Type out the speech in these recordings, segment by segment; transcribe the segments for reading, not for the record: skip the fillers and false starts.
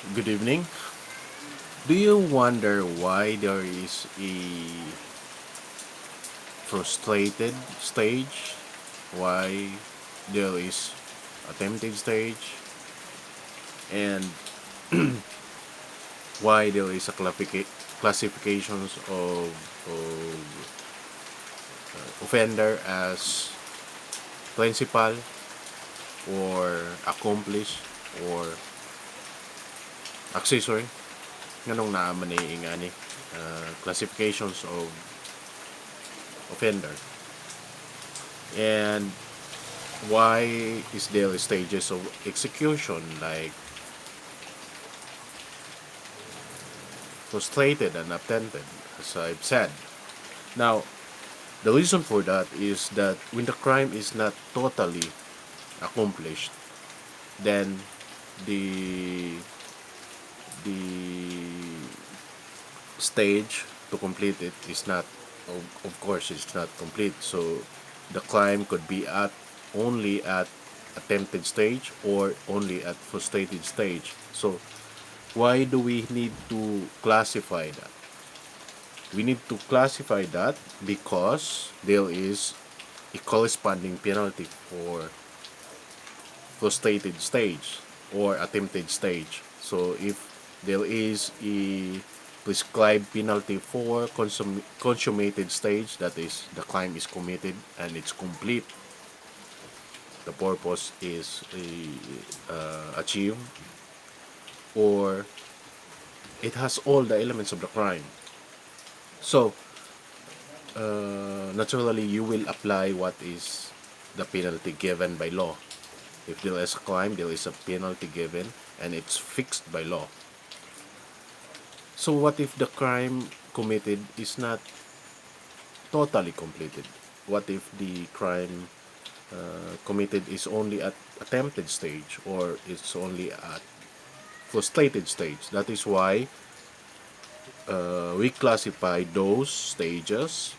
Good evening. Do you wonder why there is a frustrated stage? Why there is a tempted stage? And why there is a classifications of offender as principal or accomplice or accessory? Nganong naaman nga ni classifications of offender. And why is there stages of execution like frustrated and attempted, as I've said. Now, the reason for that is that when the crime is not totally accomplished, then the the stage to complete it is not, of course, it's not complete. So the crime could be at only at attempted stage or only at frustrated stage. So why do we need to classify that? We need to classify that because there is a corresponding penalty for frustrated stage or attempted stage. So if there is a prescribed penalty for consummated stage, that is the crime is committed and it's complete, the purpose is achieved, or it has all the elements of the crime. So naturally you will apply what is the penalty given by law. If there is a crime, there is a penalty given and it's fixed by law. So what if the crime committed is not totally completed? What if the crime committed is only at attempted stage or it's only at frustrated stage? That is why we classify those stages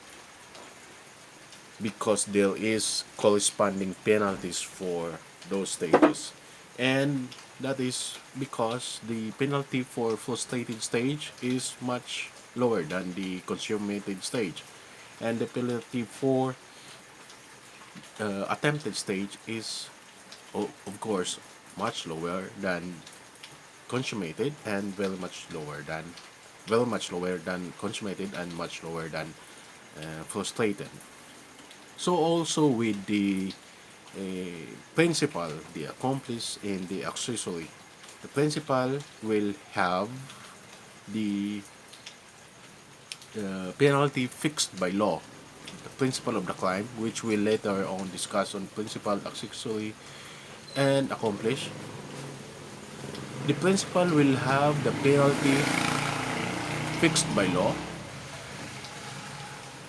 because there is corresponding penalties for those stages. And that is because the penalty for frustrated stage is much lower than the consummated stage. And the penalty for attempted stage is, of course, much lower than consummated and very much lower than consummated and much lower than frustrated. So also with the principal, the accomplice, and the accessory, the principal will have the penalty fixed by law, the principal of the crime, which we'll later on discuss on principal, accessory, and accomplice. The principal will have the penalty fixed by law,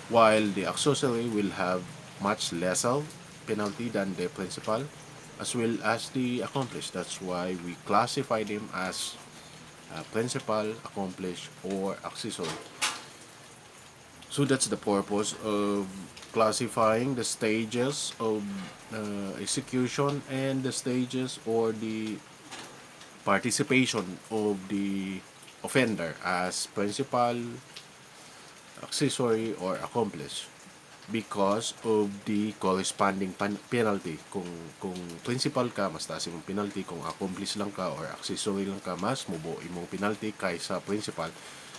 while the accessory will have much lesser penalty than the principal, as well as the accomplice. That's why we classify them as principal, accomplice, or accessory. So that's the purpose of classifying the stages of execution and the stages or the participation of the offender as principal, accessory, or accomplice because of the corresponding penalty. Kung principal ka, mas taas imong penalty. Kung accomplice lang ka or accessory lang ka, mas mubo imong penalty kaysa principal.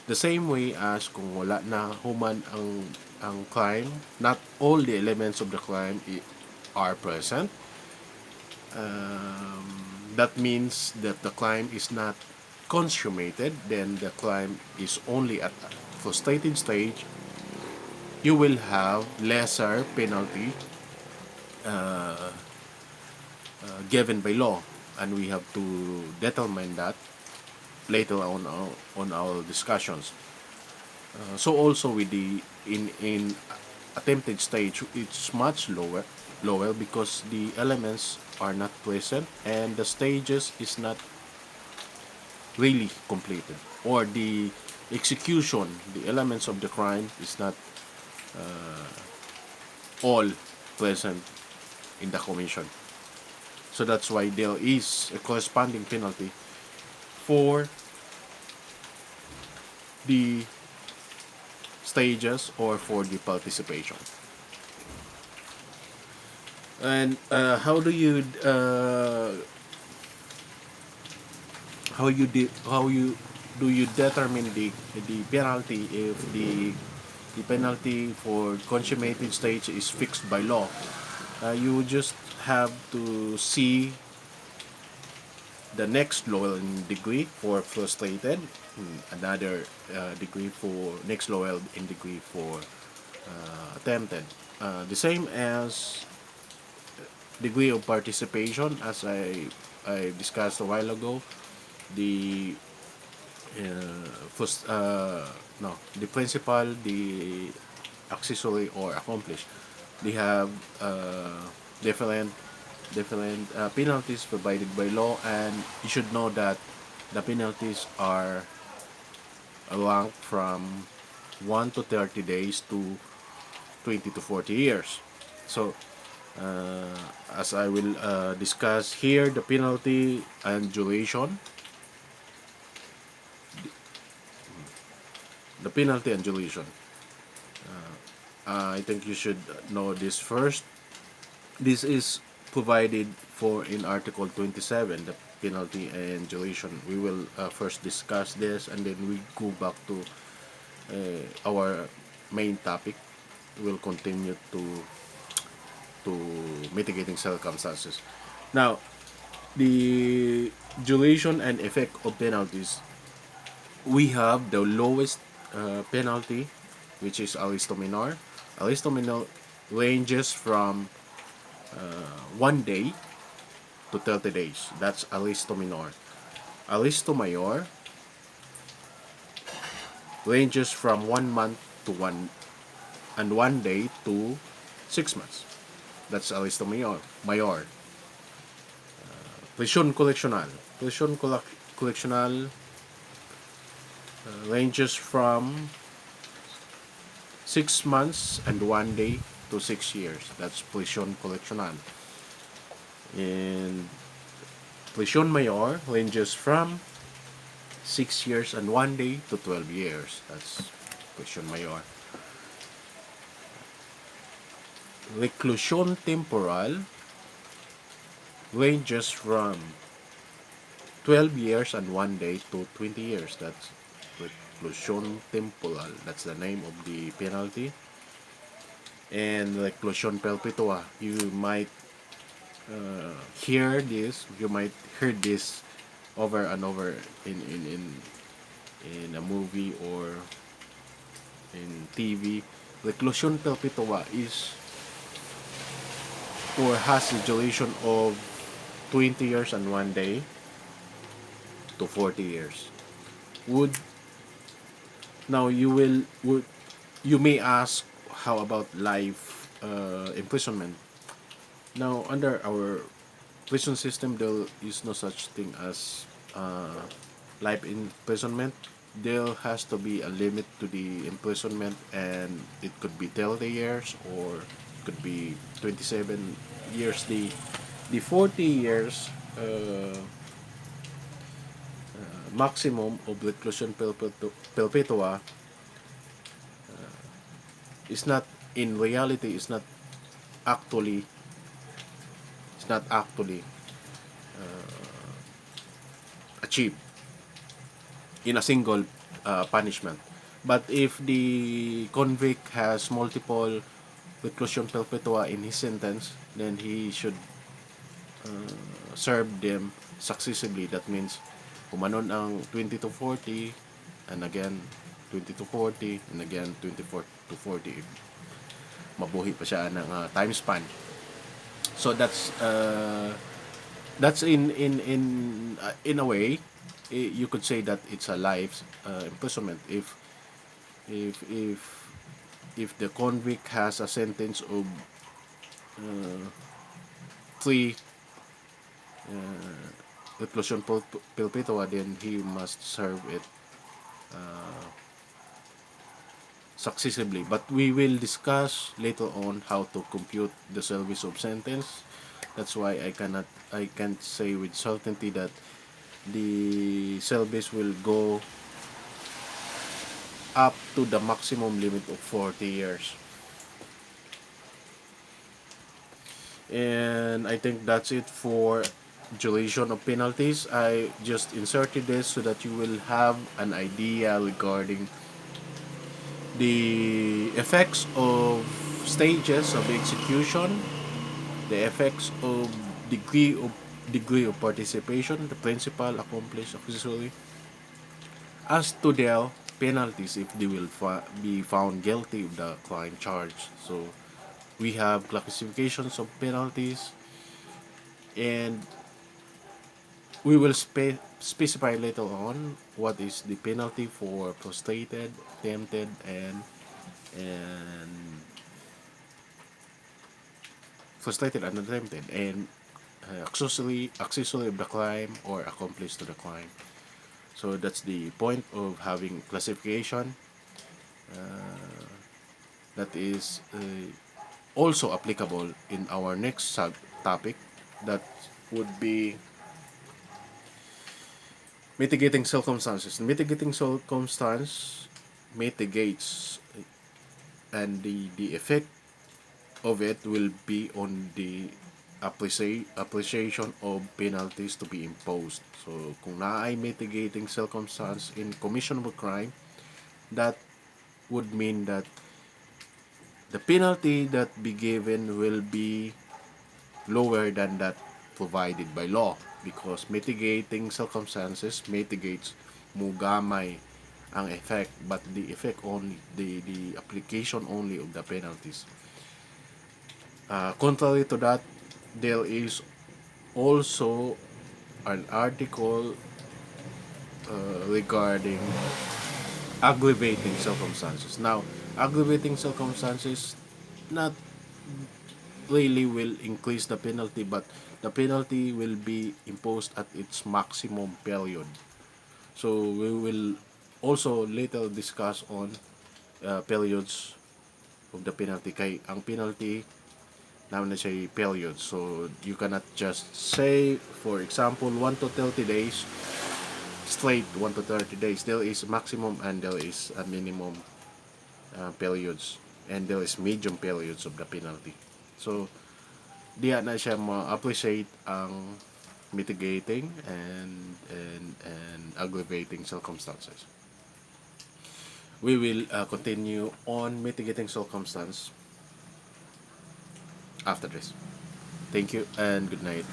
The same way as kung wala na human ang crime, not all the elements of the crime are present. That means that the crime is not consummated, then the crime is only at a frustrated stage. You will have lesser penalty given by law, and we have to determine that later on our discussions. So also with the in attempted stage, it's much lower because the elements are not present and the stages is not really completed, or the execution, the elements of the crime is not all present in the commission. So that's why there is a corresponding penalty for the stages or for the participation. And how you do you determine the penalty if the penalty for consummated stage is fixed by law? You just have to see the next lower in degree for frustrated, another degree for next lower in degree for attempted. The same as degree of participation, as I discussed a while ago. The first no the principal, the accessory or accomplished, they have different penalties provided by law, and you should know that the penalties are ranked from 1 to 30 days to 20 to 40 years. So as I will discuss here, the penalty and duration. The penalty and duration. I think you should know this first. This is provided for in Article 27, the penalty and duration. We will first discuss this and then we go back to our main topic. We'll continue to mitigating circumstances. Now, the duration and effect of penalties. We have the lowest penalty, which is aristo minor. Aristo minor ranges from 1 day to 30 days. That's aristo minor. Aristo mayor ranges from 1 month to 1 day to 6 months. That's aristo mayor. Mayor. Prisión correccional. Prisión correccional ranges from 6 months and 1 day to 6 years. That's prisión correccional. And prisión mayor ranges from 6 years and 1 day to 12 years. That's prisión mayor. Reclusión temporal ranges from 12 years and 1 day to 20 years. That's reclusión temporal. That's the name of the penalty. And reclusión perpetua. You might hear this. You might hear this over and over in a movie or in TV. Reclusión perpetua is or has a duration of 20 years and 1 day to 40 years. Would now you may ask, how about life imprisonment? Now, under our prison system, there is no such thing as life imprisonment. There has to be a limit to the imprisonment, and it could be 30 years or it could be 27 years. The 40 years maximum of reclusion perpetua is not in reality is not actually achieved in a single punishment. But if the convict has multiple reclusion perpetua in his sentence, then he should serve them successively. That means kumanon ang 20 to 40 and again 20 to 40 and again 24 to 40 if mabuhi pa siya ng time span. So that's in a way you could say that it's a life imprisonment if if if the convict has a sentence of 3 reclusion perpetua, then he must serve it successively. But we will discuss later on how to compute the service of sentence. That's why I can't say with certainty that the the cell base will go up to the maximum limit of 40 years. And I think that's it for duration of penalties. I just inserted this so that you will have an idea regarding the effects of stages of execution, the effects of degree of degree of participation, the principal, accomplice, accessory, as to their penalties if they will be found guilty of the crime charge. So we have classifications of penalties, and we will specify later on what is the penalty for frustrated, attempted, and attempted, and accessory of the crime or accomplice to the crime. So that's the point of having classification. That is also applicable in our next topic. That would be mitigating circumstances. Mitigating circumstance mitigates, and the effect of it will be on the appreciation of penalties to be imposed. So kung naay mitigating circumstance in commission of a crime, that would mean that the penalty that be given will be lower than that provided by law, because mitigating circumstances mitigates mugamay ang effect, but the effect only, the application only of the penalties. Contrary to that, there is also an article regarding aggravating circumstances. Now, aggravating circumstances not really will increase the penalty, but the penalty will be imposed at its maximum period. So we will also later discuss on periods of the penalty. Kay ang penalty naman na siya period. So you cannot just say, for example, 1 to 30 days straight, 1 to 30 days. There is maximum and there is a minimum periods, and there is medium periods of the penalty. So diya na siya ma-appreciate ang mitigating and aggravating circumstances. We will continue on mitigating circumstance after this. Thank you and good night.